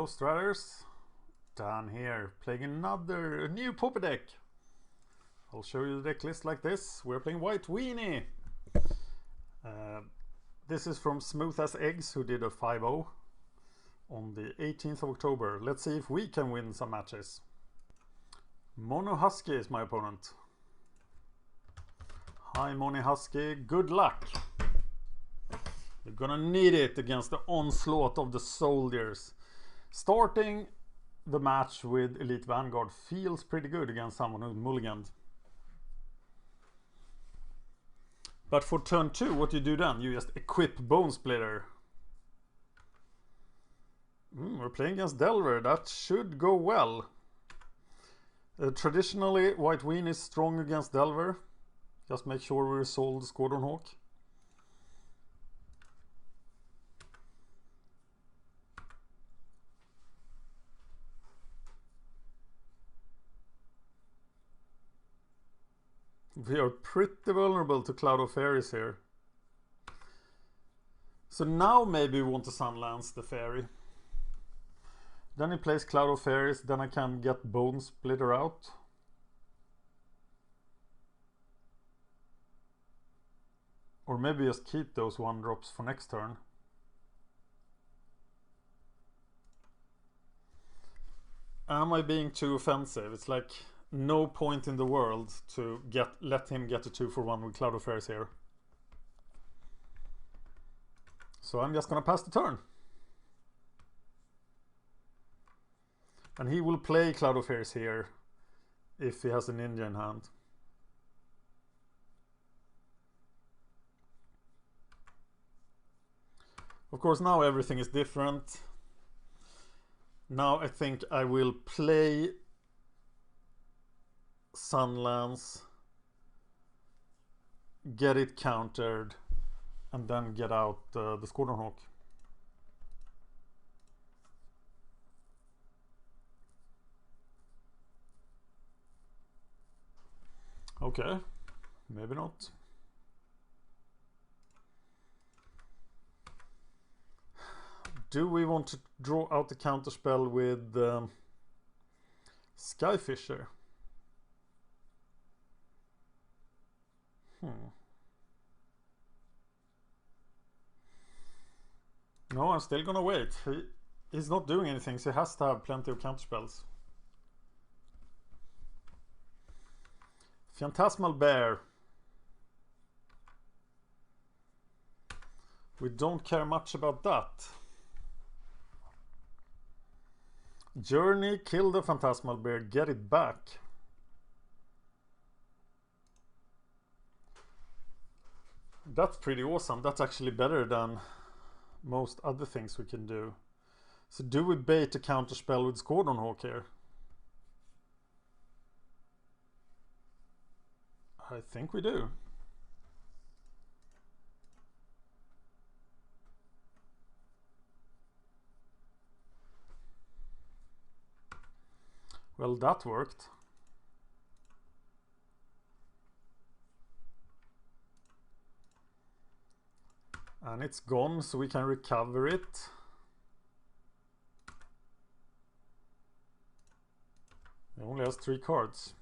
Striders. Dan here, playing another new Pauper deck. I'll show you the deck list like this. We're playing White Weenie. This is from Smooth as Eggs, who did a 5-0 on the 18th of October. Let's see if we can win some matches. Mono Husky is my opponent. Hi Mono Husky, good luck. You're gonna need it against the onslaught of the soldiers. Starting the match with Elite Vanguard feels pretty good against someone who's mulliganed. But for turn 2, what do you do then? You just equip Bone Splitter. We're playing against Delver. That should go well. Traditionally, White Weenie is strong against Delver. Just make sure we resolve the Squadron Hawk. We are pretty vulnerable to Cloud of Fairies here. So now maybe we want to Sunlance the Fairy. Then he plays Cloud of Fairies, then I can get Bone Splitter out. Or maybe just keep those 1-drops for next turn. Am I being too offensive? It's like no point in the world to let him get a 2-for-1 with Cloud of Fairies here. So I'm just gonna pass the turn. And he will play Cloud of Fairies here if he has a ninja in hand. Of course, now everything is different. Now I think I will play Sunlance, get it countered, and then get out the Squadron Hawk. Okay, maybe not. Do we want to draw out the counterspell with Skyfisher? No, I'm still gonna wait. He's not doing anything, so he has to have plenty of counterspells. Phantasmal Bear. We don't care much about that. Journey, kill the Phantasmal Bear, get it back. That's pretty awesome. That's actually better than most other things we can do. So do we bait a counterspell with Squadron Hawk here? I think we do. Well, that worked. And it's gone, so we can recover it. It only has 3 cards.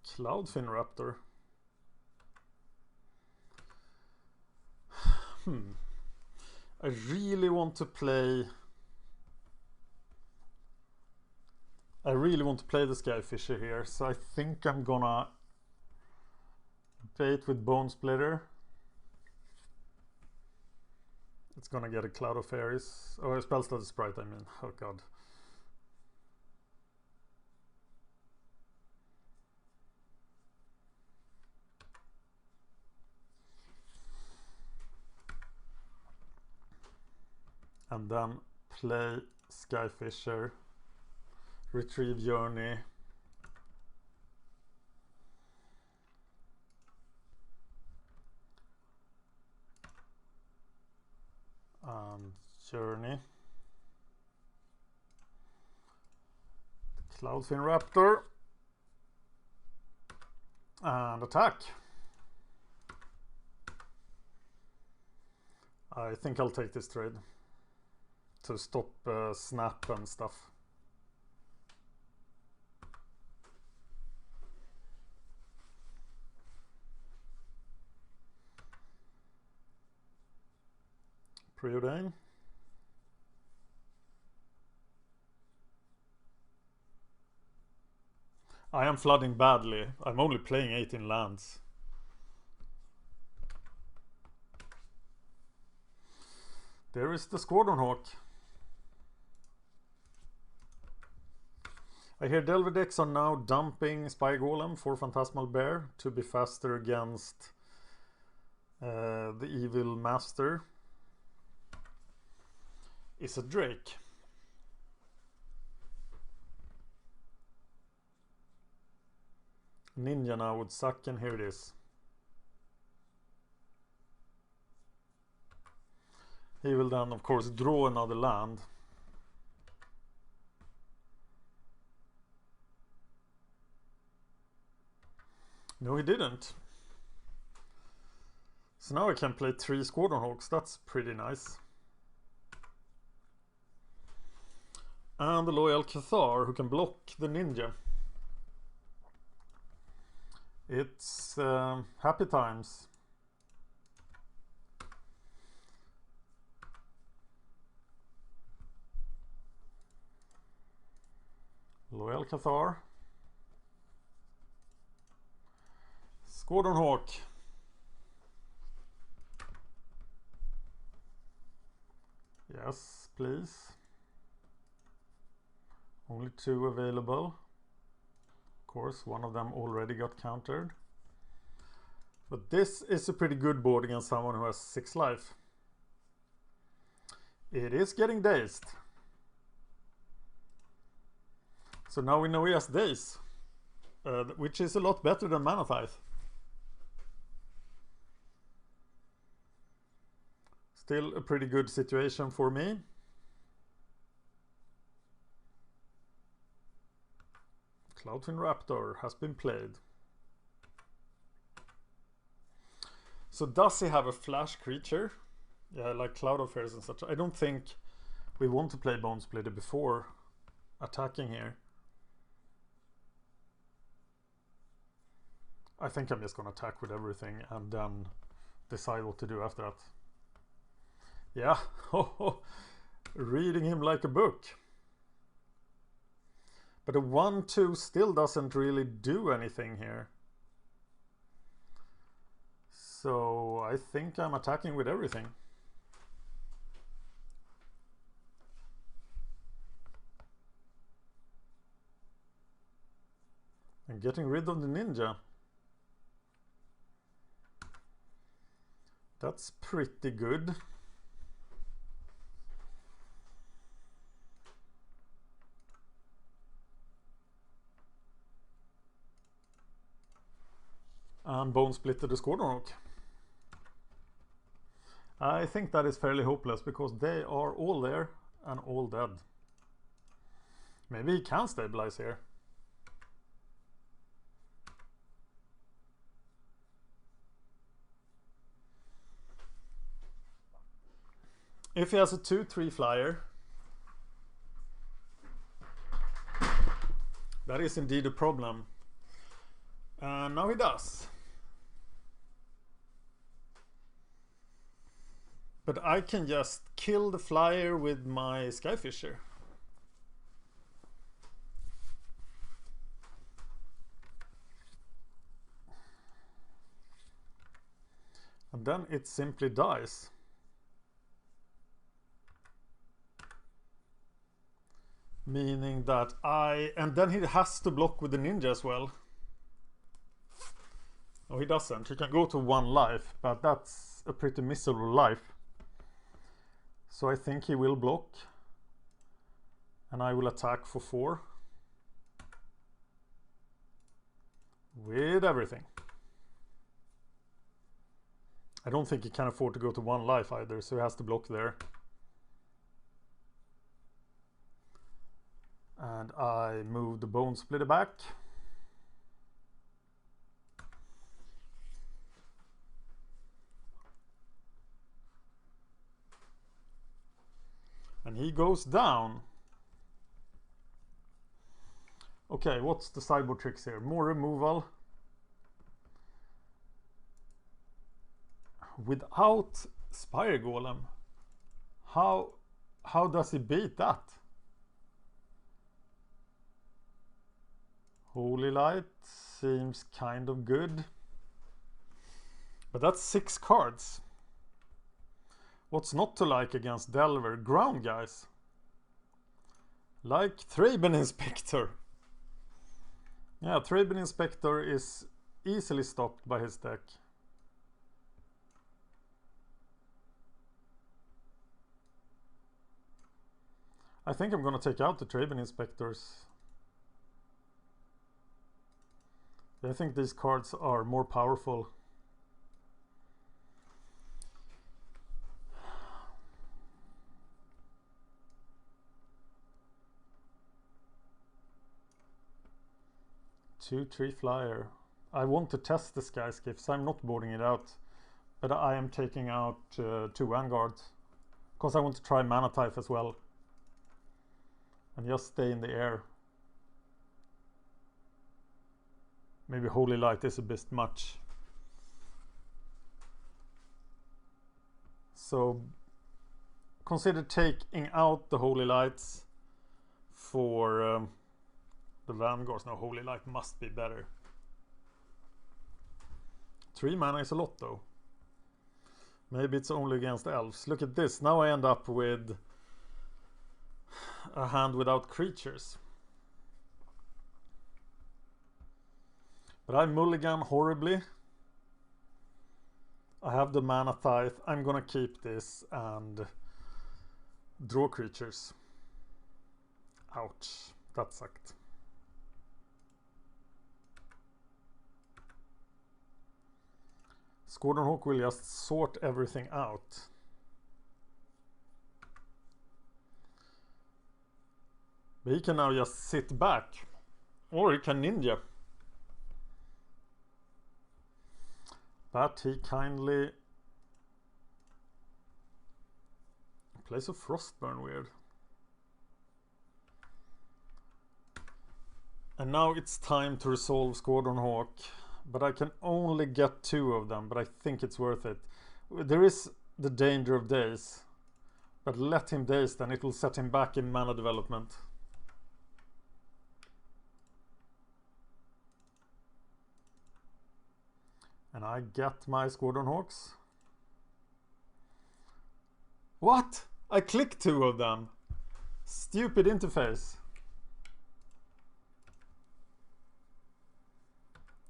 Cloudfin Raptor. I really want to play the Skyfisher here, so I think I'm gonna bait with Bone Splitter. It's gonna get a Cloud of Fairies. Oh, a Spellstudy Sprite, I mean. Oh god. And then play Skyfisher, retrieve Journey, and Journey, Cloudfin Raptor, And attack. I think I'll take this trade to stop snap and stuff. Preordain. I am flooding badly. I'm only playing 18 lands. There is the Squadron Hawk. I hear Delver decks are now dumping Spy Golem for Phantasmal Bear to be faster against the Evil Master. Is a Drake. Ninja now would suck, and here it is. He will then, of course, draw another land. No, he didn't. So now I can play 3 Squadron Hawks. That's pretty nice. And the Loyal Cathar, who can block the Ninja. It's happy times. Loyal Cathar. Squadron Hawk. Yes, please. Only 2 available. Of course, one of them already got countered. But this is a pretty good board against someone who has 6 life. It is getting dazed. So now we know he has daze, which is a lot better than Mana Tithe. Still a pretty good situation for me. Cloudfin Raptor has been played. So does he have a flash creature? Yeah, like Cloud of Fears and such. I don't think we want to play Bone Splitter before attacking here. I think I'm just going to attack with everything and then decide what to do after that. Yeah, reading him like a book. But a 1-2 still doesn't really do anything here. So I think I'm attacking with everything. And getting rid of the Ninja. That's pretty good. And Bone Splitter the Squadron Hawk. I think that is fairly hopeless because they are all there and all dead. Maybe he can stabilize here. If he has a 2/3 flyer, that is indeed a problem. And now he does. But I can just kill the flyer with my Skyfisher. And then it simply dies. Meaning that and then he has to block with the Ninja as well. Oh, he doesn't. He can go to 1 life, but that's a pretty miserable life. So I think he will block. And I will attack for 4. With everything. I don't think he can afford to go to 1 life either, so he has to block there. And I move the Bone Splitter back. And he goes down. Okay, what's the sideboard tricks here? More removal. Without Spire Golem. How does he beat that? Holy Light seems kind of good. But that's 6 cards. What's not to like against Delver? Ground guys. Like Thraben Inspector. Yeah, Thraben Inspector is easily stopped by his deck. I think I'm gonna take out the Thraben Inspectors. I think these cards are more powerful. Two tree flyer. I want to test the Sky Skiffs. I'm not boarding it out, but I am taking out 2 Vanguards because I want to try Mana Type as well and just stay in the air. Maybe Holy Light is a bit much. So consider taking out the Holy Lights for the Vanguards. No, Holy Light must be better. 3 mana is a lot though. Maybe it's only against elves. Look at this. Now I end up with a hand without creatures. But I mulligan horribly. I have the Mana Tithe. I'm gonna keep this and draw creatures. Ouch, that sucked. Squadron Hawk will just sort everything out. But he can now just sit back. Or he can ninja. But he kindly plays a Frostburn, weird. And now it's time to resolve Squadron Hawk. But I can only get 2 of them, but I think it's worth it. There is the danger of daze. But let him daze, then it will set him back in mana development. And I get my Squadron Hawks. What? I clicked 2 of them. Stupid interface.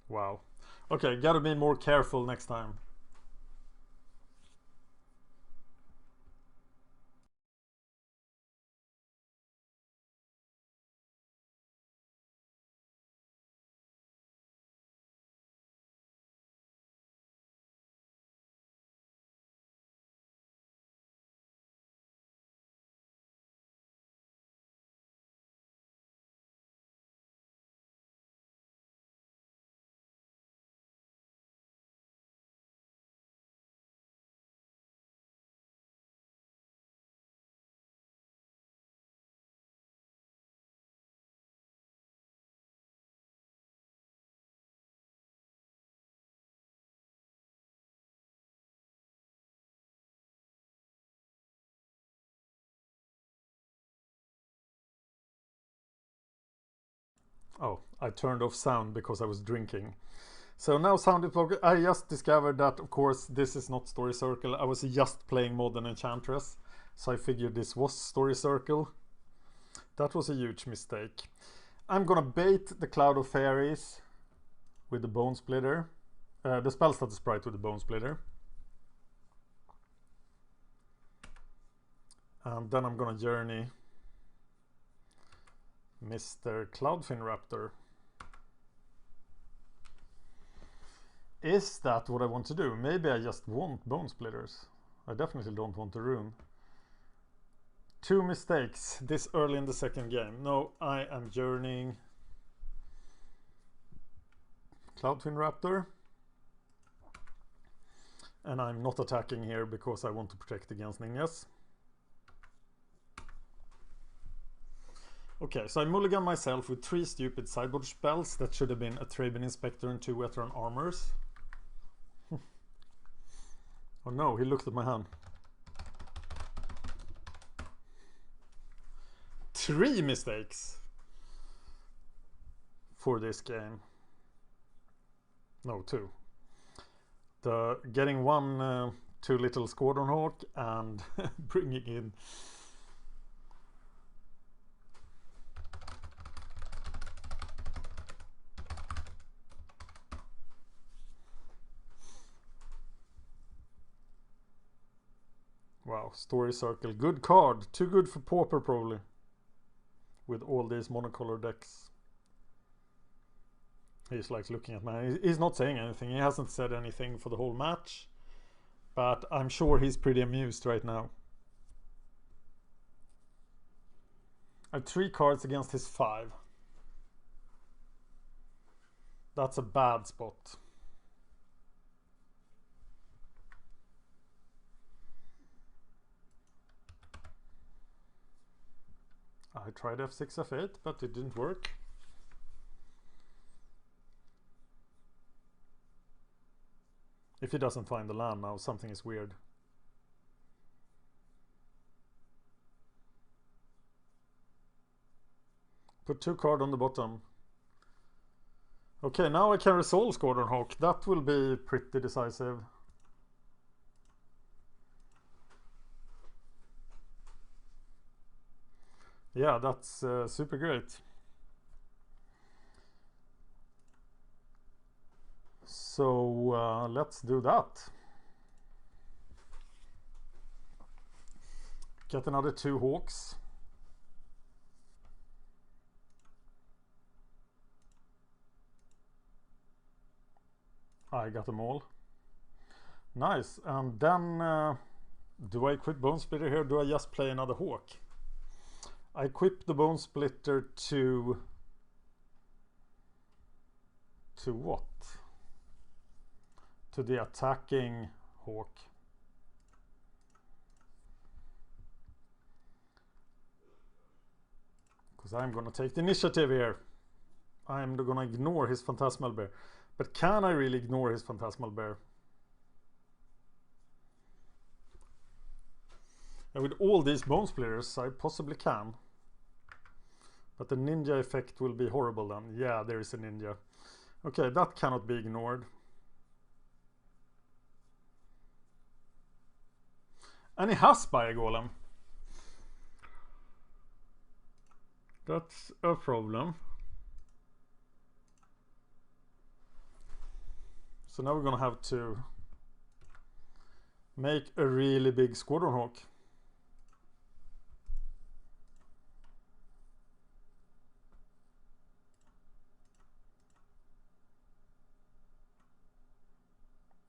Wow. Okay, gotta be more careful next time. Oh, I turned off sound because I was drinking. So now sound is focused. I just discovered that, of course, this is not Story Circle. I was just playing Modern Enchantress, so I figured this was Story Circle. That was a huge mistake. I'm gonna bait the Cloud of Fairies with the Bone Splitter. The spell status sprite with the Bone Splitter. And then I'm gonna journey Mr. Cloudfin Raptor. Is that what I want to do? Maybe I just want Bone Splitters. I definitely don't want to rune. 2 mistakes this early in the second game. No, I am journeying Cloudfin Raptor. And I'm not attacking here because I want to protect against ninjas. Okay, so I mulligan myself with 3 stupid sideboard spells that should have been a Traben Inspector and 2 Veteran Armors. Oh no, he looked at my hand. 3 mistakes for this game. No, 2. The getting 1 too little Squadron Hawk and bringing in wow, Story Circle. Good card. Too good for Pauper probably. With all these monocolor decks. He's like looking at me. He's not saying anything. He hasn't said anything for the whole match. But I'm sure he's pretty amused right now. I have 3 cards against his 5. That's a bad spot. I tried F6, F8, but it didn't work. If he doesn't find the land now, something is weird. Put 2 cards on the bottom. Okay, now I can resolve Squadron Hawk. That will be pretty decisive. Yeah, that's super great. So let's do that. Get another 2 Hawks. I got them all. Nice. And then do I equip Bone Splitter here? Do I just play another Hawk? I equip the Bone Splitter to what? To the attacking Hawk. Because I'm gonna take the initiative here. I'm gonna ignore his Phantasmal Bear. But can I really ignore his Phantasmal Bear? And with all these Bone Splitters, I possibly can. But the ninja effect will be horrible then. Yeah, there is a ninja. Okay, that cannot be ignored. And he has Spire Golem. That's a problem. So now we're gonna have to make a really big Squadron Hawk.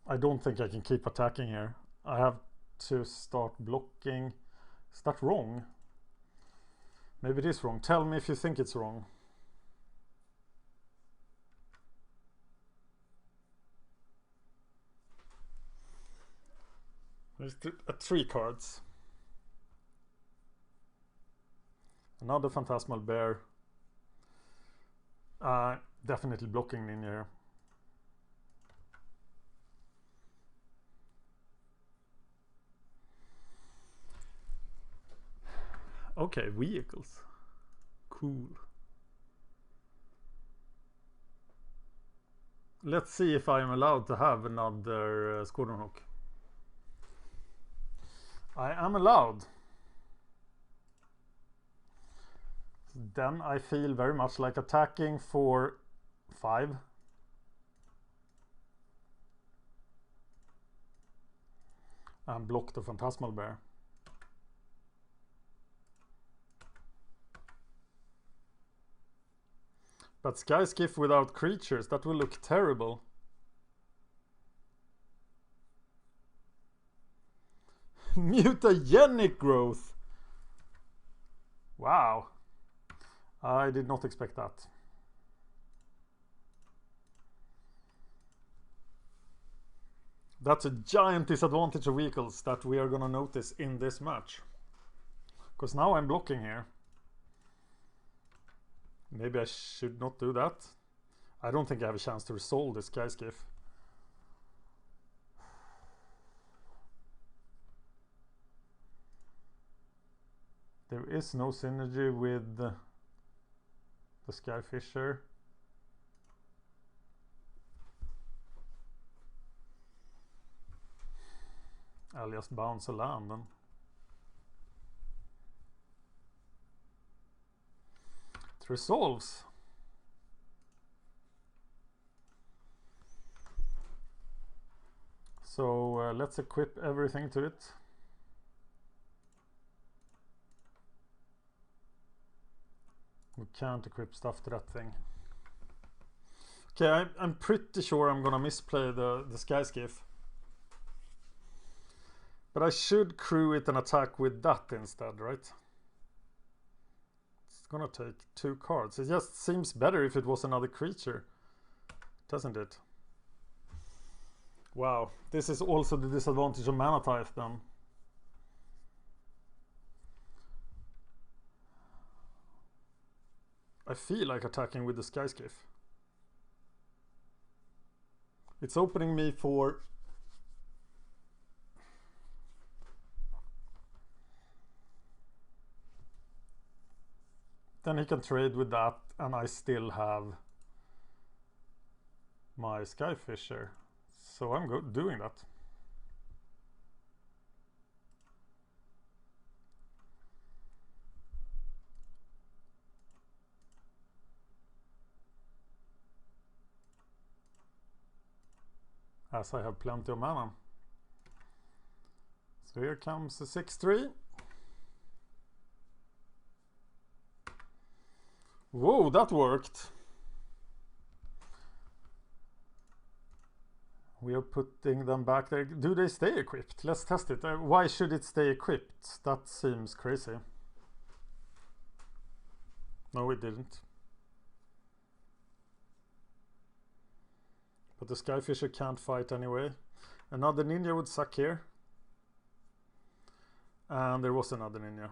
I don't think I can keep attacking here. I have to start blocking. Is that wrong? Maybe it is wrong. Tell me if you think it's wrong. There's 3 cards. Another Phantasmal Bear. Definitely blocking ninja here. Okay, vehicles. Cool. Let's see if I am allowed to have another Squadron Hawk. I am allowed. Then I feel very much like attacking for 5. And block the Phantasmal Bear. But Sky Skiff without creatures, that will look terrible. Mutagenic growth. Wow. I did not expect that. That's a giant disadvantage of vehicles that we are gonna notice in this match. Because now I'm blocking here. Maybe I should not do that. I don't think I have a chance to resolve this Sky Skiff. There is no synergy with the Skyfisher. I'll just bounce a land then. It resolves. So let's equip everything to it. We can't equip stuff to that thing. Okay, I'm pretty sure I'm gonna misplay the Sky Skiff. But I should crew it and attack with that instead, right? It's gonna take 2 cards. It just seems better if it was another creature, doesn't it? Wow, this is also the disadvantage of Mana Tithe then. I feel like attacking with the Sky Skiff. It's opening me for... Then he can trade with that and I still have my Skyfisher. So I'm doing that. As I have plenty of mana. So here comes the 6-3. Whoa, that worked. We are putting them back there. Do they stay equipped? Let's test it. Why should it stay equipped? That seems crazy. No, it didn't. But the Skyfisher can't fight anyway. Another ninja would suck here. And there was another ninja.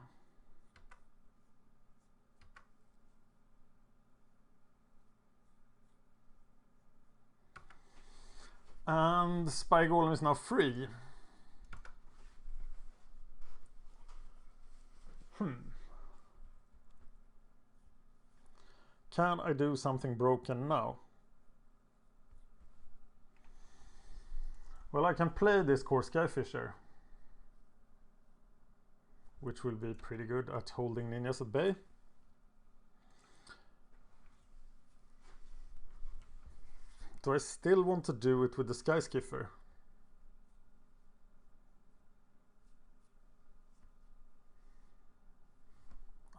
And Spy Golem is now free. Can I do something broken now? Well, I can play this core Skyfisher, which will be pretty good at holding ninjas at bay. Do I still want to do it with the Sky Skiffer?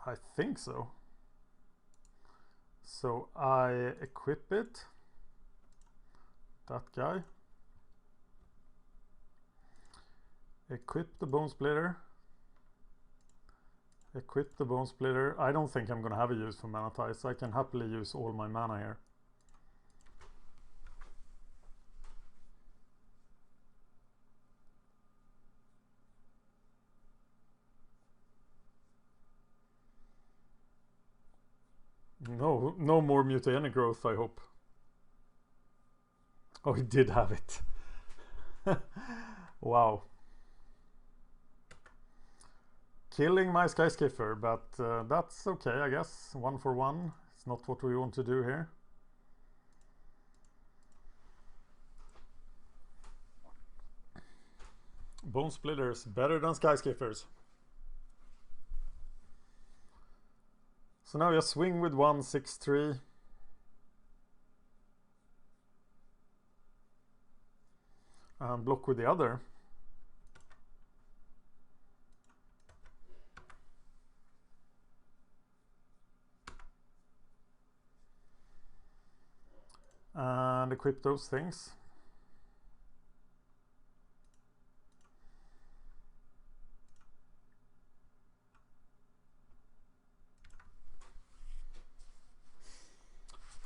I think so. So I equip it. That guy. Equip the Bone Splitter. Equip the Bone Splitter. I don't think I'm going to have a use for Mana Tithe, so I can happily use all my mana here. No more mutagenic growth, I hope. Oh, he did have it. Wow. Killing my Sky Skiffer, but that's okay, I guess. 1 for 1. It's not what we want to do here. Bone Splitters, better than Sky Skiffers. So now you swing with 1, 6-3. And block with the other. And equip those things.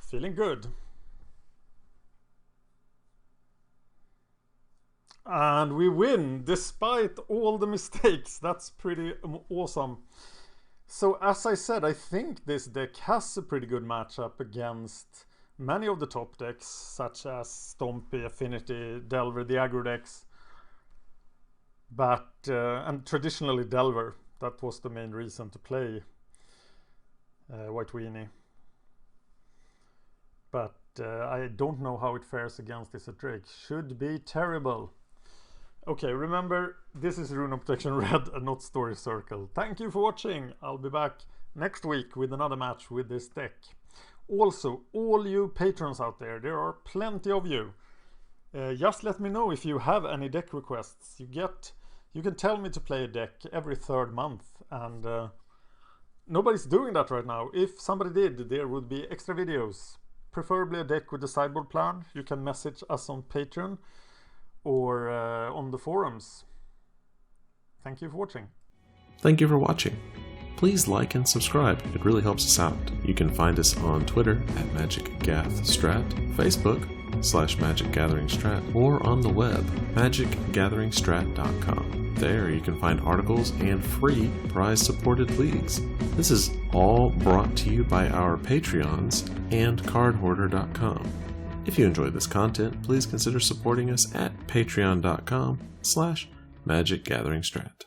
Feeling good. And we win despite all the mistakes. That's pretty awesome. So as I said, I think this deck has a pretty good matchup against many of the top decks, such as Stompy, Affinity, Delver, the aggro decks. But, and traditionally Delver, that was the main reason to play White Weenie. But I don't know how it fares against this at Drake. Should be terrible. Okay, remember, this is Rune of Protection Red and not Story Circle. Thank you for watching. I'll be back next week with another match with this deck. Also, all you patrons out there are plenty of you. Just let me know if you have any deck requests. You can tell me to play a deck every 3rd month, and nobody's doing that right now. If somebody did, there would be extra videos. Preferably a deck with a sideboard plan. You can message us on Patreon or on the forums. Thank you for watching. Thank you for watching. Please like and subscribe, it really helps us out. You can find us on Twitter at MagicGathStrat, Facebook /MagicGatheringStrat, or on the web, magicgatheringstrat.com. There you can find articles and free prize-supported leagues. This is all brought to you by our Patreons and cardhoarder.com. If you enjoyed this content, please consider supporting us at patreon.com/MagicGatheringStrat.